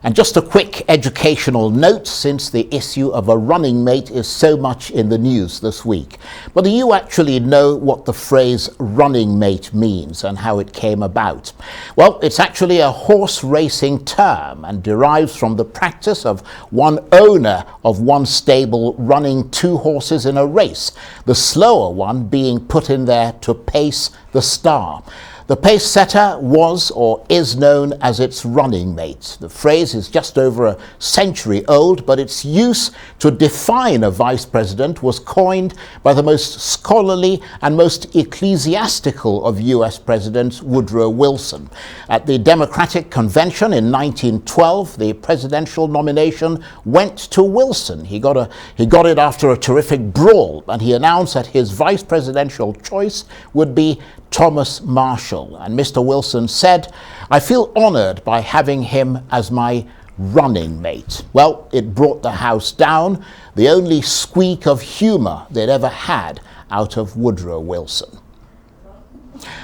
And just a quick educational note, since the issue of a running mate is so much in the news this week. But do you actually know what the phrase running mate means and how it came about? Well, it's actually a horse racing term and derives from the practice of one owner of one stable running two horses in a race, the slower one being put in there to pace the star. The pace setter was or is known as its running mate. The phrase is just over a century old, but its use to define a vice president was coined by the most scholarly and most ecclesiastical of US presidents, Woodrow Wilson. At the Democratic Convention in 1912, the presidential nomination went to Wilson. He got it after a terrific brawl, and he announced that his vice presidential choice would be Thomas Marshall. And Mr. Wilson said, "I feel honored by having him as my running mate." Well, it brought the House down, the only squeak of humor they'd ever had out of Woodrow Wilson.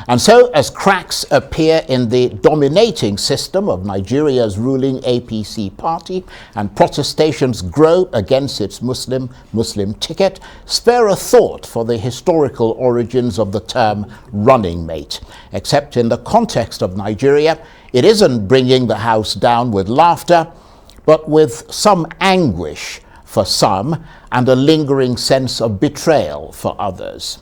And so, as cracks appear in the dominating system of Nigeria's ruling APC party and protestations grow against its Muslim ticket, spare a thought for the historical origins of the term running mate. Except in the context of Nigeria, it isn't bringing the House down with laughter, but with some anguish for some and a lingering sense of betrayal for others.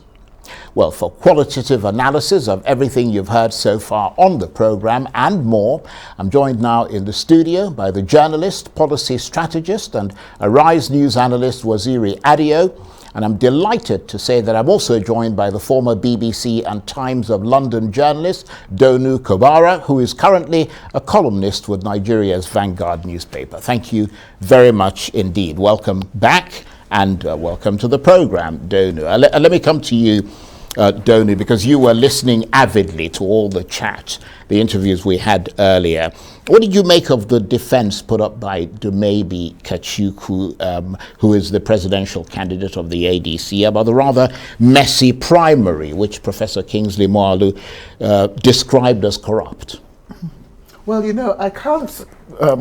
Well, for qualitative analysis of everything you've heard so far on the program and more, I'm joined now in the studio by the journalist, policy strategist and ARISE News analyst Waziri Adio. And I'm delighted to say that I'm also joined by the former BBC and Times of London journalist Donu Kogbara, who is currently a columnist with Nigeria's Vanguard Newspaper. Thank you very much indeed. Welcome back and welcome to the program, Donu. Let me come to you, Donu, because you were listening avidly to all the chat, the interviews we had earlier. What did you make of the defense put up by Dumebi Kachukwu, who is the presidential candidate of the ADC, about the rather messy primary, which Professor Kingsley Moalu described as corrupt? Well, you know, I can't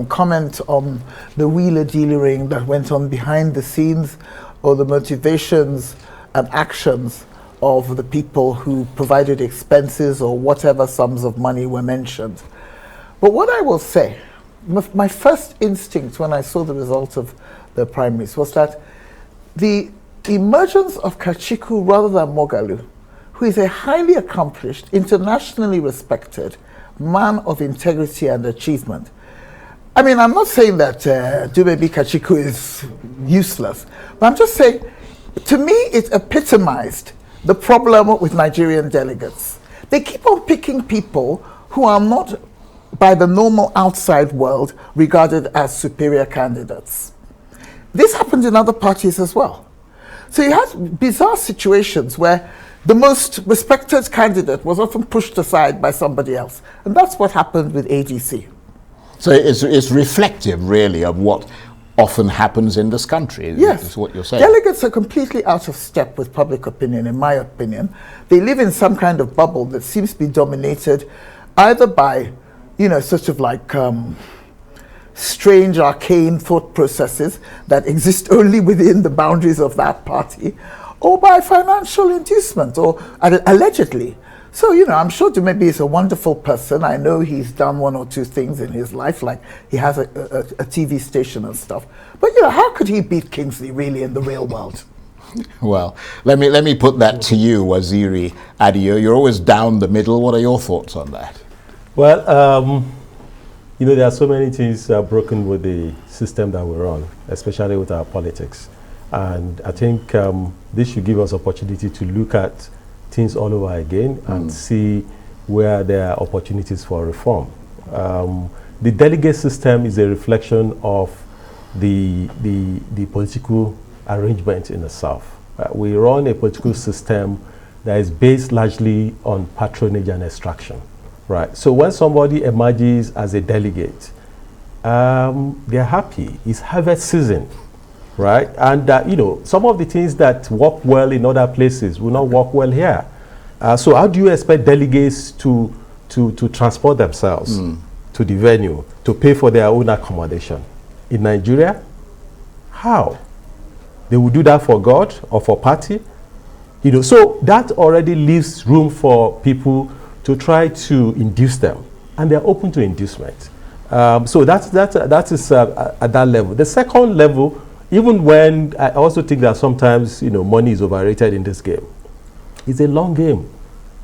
comment on the wheeler-dealering that went on behind the scenes or the motivations and actions of the people who provided expenses or whatever sums of money were mentioned. But what I will say, my first instinct when I saw the result of the primaries was that the emergence of Kachikwu rather than Mogalu, who is a highly accomplished, internationally respected man of integrity and achievement. I mean, I'm not saying that Dumebi Kachikwu is useless, but I'm just saying, to me, it epitomized the problem with Nigerian delegates. They keep on picking people who are not, by the normal outside world, regarded as superior candidates. This happened in other parties as well. So you had bizarre situations where the most respected candidate was often pushed aside by somebody else. And that's what happened with ADC. So it's reflective, really, of what often happens in this country. Yes. Is what you're saying. Delegates are completely out of step with public opinion, in my opinion. They live in some kind of bubble that seems to be dominated either by, you know, sort of like strange, arcane thought processes that exist only within the boundaries of that party, or by financial inducement, or allegedly. So, you know, I'm sure Dumebi is a wonderful person. I know he's done one or two things in his life, like he has a TV station and stuff. But, you know, how could he beat Kingsley, really, in the real world? Well, let me put that to you, Waziri Adio. You're always down the middle. What are your thoughts on that? Well, you know, there are so many things broken with the system that we're on, especially with our politics. And I think this should give us opportunity to look at things all over again and see where there are opportunities for reform. The delegate system is a reflection of the political arrangement in the South. We run a political system that is based largely on patronage and extraction. Right. So when somebody emerges as a delegate, they're happy. It's harvest season. Right, and you know, some of the things that work well in other places will not work well here. So how do you expect delegates to transport themselves? to the venue to pay for their own accommodation. In Nigeria, how? They will do that for God or for party? So that already leaves room for people to try to induce them, and they're open to inducement. So that is at that level. The second level, even when I also think that sometimes money is overrated in this game, it's a long game.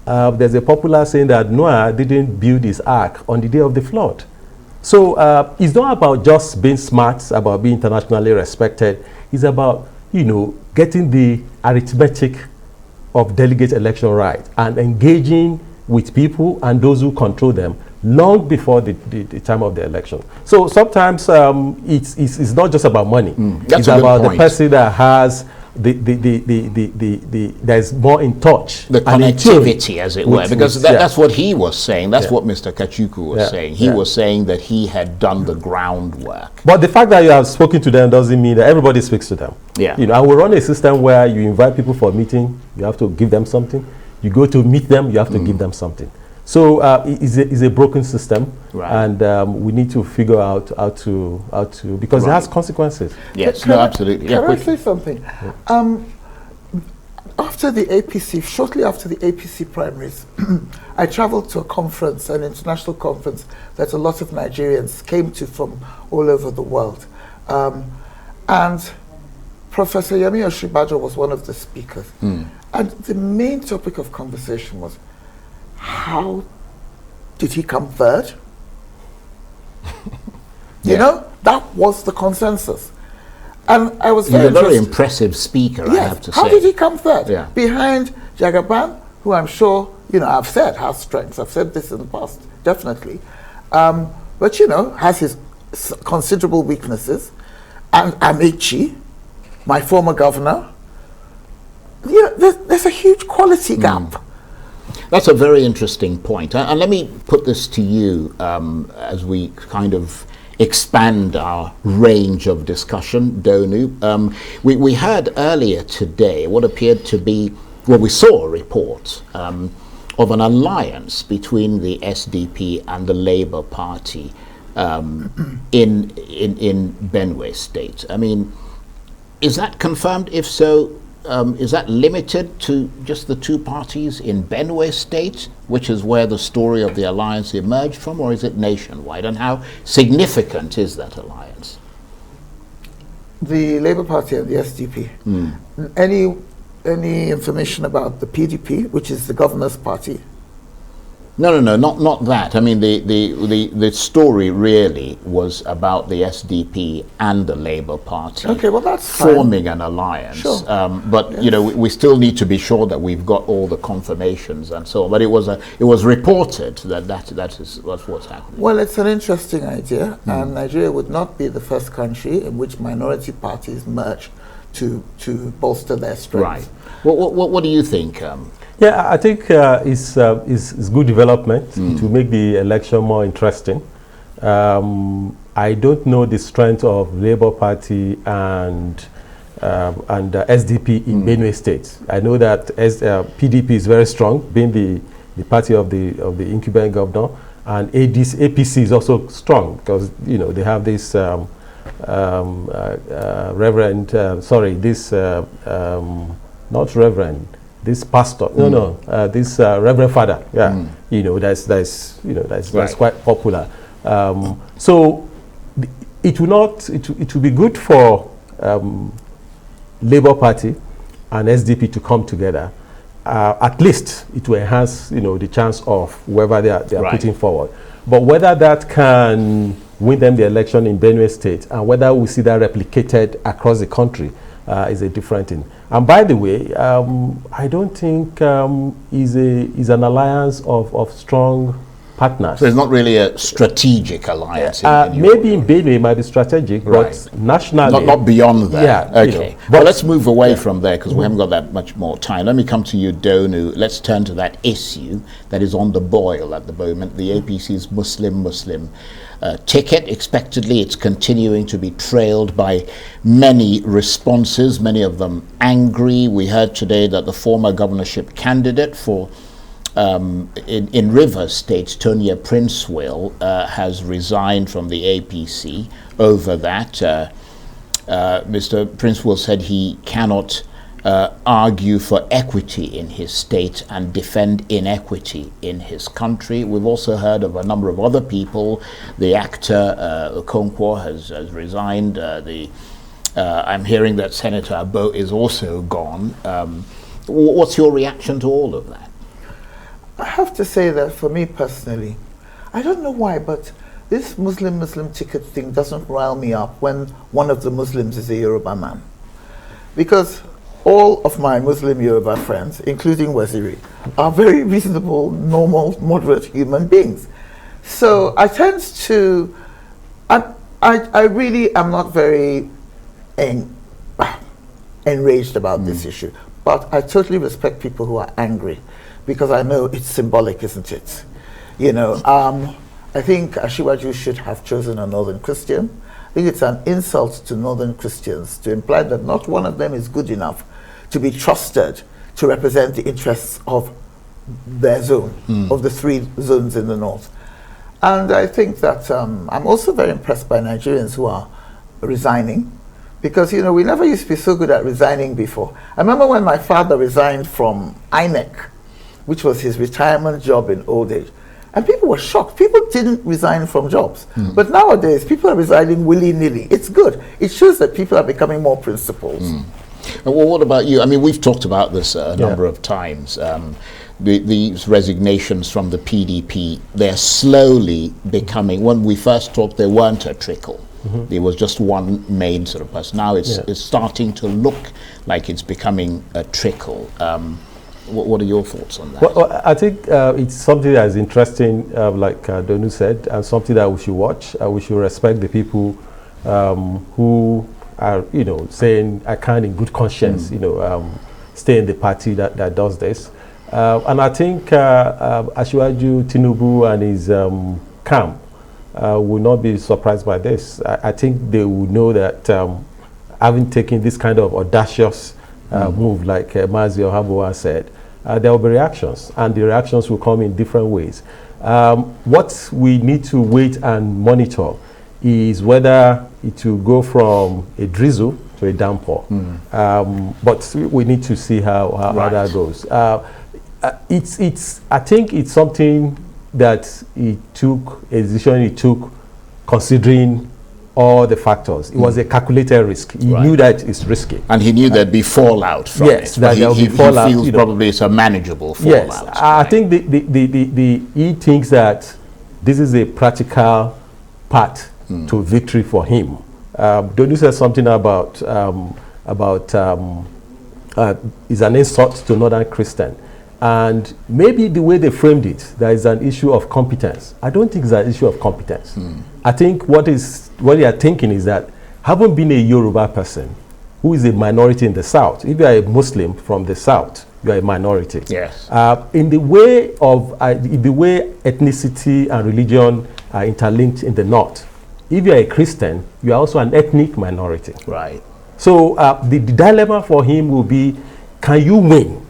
There's a popular saying that Noah didn't build his ark on the day of the flood. So it's not about just being smart, about being internationally respected. It's about getting the arithmetic of delegate election right and engaging with people and those who control them long before the time of the election. So sometimes it's not just about money. It's about the person that has there's more in touch. The connectivity, as it were, because that's what he was saying. That's what Mr. Kachuku was saying. He was saying that he had done the groundwork. But the fact that you have spoken to them doesn't mean that everybody speaks to them. I will run a system where you invite people for a meeting, you have to give them something. You go to meet them, you have to give them something. So it's a broken system, and we need to figure out how to because it has consequences. Yes, absolutely. Can I say something? After the APC, shortly after the APC primaries, I traveled to a conference, an international conference that a lot of Nigerians came to from all over the world, and Professor Yemi Oshibajo was one of the speakers, and the main topic of conversation was, how did he come third? That was the consensus. And I was very impressive speaker, I have to say. How did he come third? Behind Jagaban, who I'm sure, I've said has strengths. I've said this in the past, definitely. But, has his considerable weaknesses. And Amici, my former governor, there's a huge quality gap. That's a very interesting point. And let me put this to you as we kind of expand our range of discussion, Donu. We heard earlier today what appeared to be, we saw a report of an alliance between the SDP and the Labour Party in Benue State. I mean, is that confirmed? If so, is that limited to just the two parties in Benue State, which is where the story of the alliance emerged from, or is it nationwide? And how significant is that alliance? The Labour Party and the SDP. Any information about the PDP, which is the governor's party? No, not that. I mean, the story really was about the SDP and the Labour Party. Okay, well that's forming an alliance. Sure. But we still need to be sure that we've got all the confirmations and so on. But it was reported that is what's happening. Well, it's an interesting idea, and Nigeria would not be the first country in which minority parties merge to bolster their strength. Right. What do you think? Yeah, I think it's good development to make the election more interesting. I don't know the strength of Labour Party and SDP in Benue State. I know that PDP is very strong, being the party of the incumbent governor, and APC is also strong because they have this this pastor, this Reverend Father, that's quite popular. So it will be good for Labour Party and SDP to come together. At least it will enhance, the chance of whoever they are putting forward. But whether that can win them the election in Benue State and whether we see that replicated across the country is a different thing. And by the way, I don't think is an alliance of strong partners. So it's not really a strategic alliance. Maybe in Benue it might be strategic, but nationally, not beyond that. Yeah, okay. But let's move away from there because we haven't got that much more time. Let me come to you, Donu. Let's turn to that issue that is on the boil at the moment. The APC's Muslim ticket. Expectedly, it's continuing to be trailed by many responses, many of them angry. We heard today that the former governorship candidate for in Rivers State, Tonia Princewell has resigned from the APC over that. Mr. Princewell said he cannot argue for equity in his state and defend inequity in his country. We've also heard of a number of other people. The actor Okonkwo has resigned. I'm hearing that Senator Abo is also gone. What's your reaction to all of that? I have to say that for me personally, I don't know why, but this Muslim ticket thing doesn't rile me up when one of the Muslims is a Yoruba man. Because all of my Muslim Yoruba friends, including Waziri, are very reasonable, normal, moderate human beings. So I tend to, I really am not very enraged about this issue, but I totally respect people who are angry, because I know it's symbolic, isn't it? You know, I think Ashiwaju should have chosen a Northern Christian. I think it's an insult to Northern Christians to imply that not one of them is good enough to be trusted to represent the interests of their zone, of the 3 zones in the north. And I think that I'm also very impressed by Nigerians who are resigning, because, you know, we never used to be so good at resigning before. I remember when my father resigned from INEC, which was his retirement job in old age. And people were shocked. People didn't resign from jobs. But nowadays, people are resigning willy-nilly. It's good. It shows that people are becoming more principled. Well, what about you? I mean, we've talked about this a number of times. These resignations from the PDP, they're slowly becoming, when we first talked, they weren't a trickle. There was just one main sort of person. Now it's starting to look like it's becoming a trickle. What are your thoughts on that? Well, I think it's something that is interesting, like Donu said, and something that we should watch. We should respect the people who are, you know, saying, I can in good conscience, you know, stay in the party that does this. And I think Asiwaju Tinubu and his camp will not be surprised by this. I think they will know that having taken this kind of audacious move, like Mazi Ohabowa said, there will be reactions, and the reactions will come in different ways. What we need to wait and monitor is whether it will go from a drizzle to a downpour. But we need to see how that goes. I think it's something that a decision he took considering all the factors. It was a calculated risk. He knew that it's risky. And he knew there'd be fallout from yes, it. That there will be fallout. He feels probably it's a manageable fallout. Yes, I think he thinks that this is a practical path to victory for him. Donu said something about is an insult to Northern Christian. And maybe the way they framed it, there is an issue of competence. I don't think it's an issue of competence. I think what they are thinking is that, having been a Yoruba person who is a minority in the South, if you are a Muslim from the South, you are a minority. Yes. In the way ethnicity and religion are interlinked in the North, if you are a Christian, you are also an ethnic minority. Right. So the dilemma for him will be, can you win?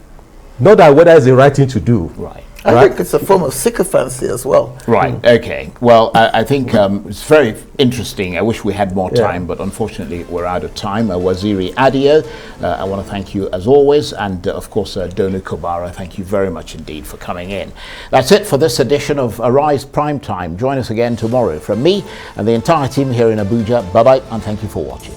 Not that whether it's the right thing to do. Right. I think it's a form of sycophancy as well. Right, okay. Well, I think it's very interesting. I wish we had more time, but unfortunately we're out of time. Waziri Adio, I want to thank you as always. And of course, Donu Kogbara, thank you very much indeed for coming in. That's it for this edition of ARISE Primetime. Join us again tomorrow. From me and the entire team here in Abuja, bye-bye and thank you for watching.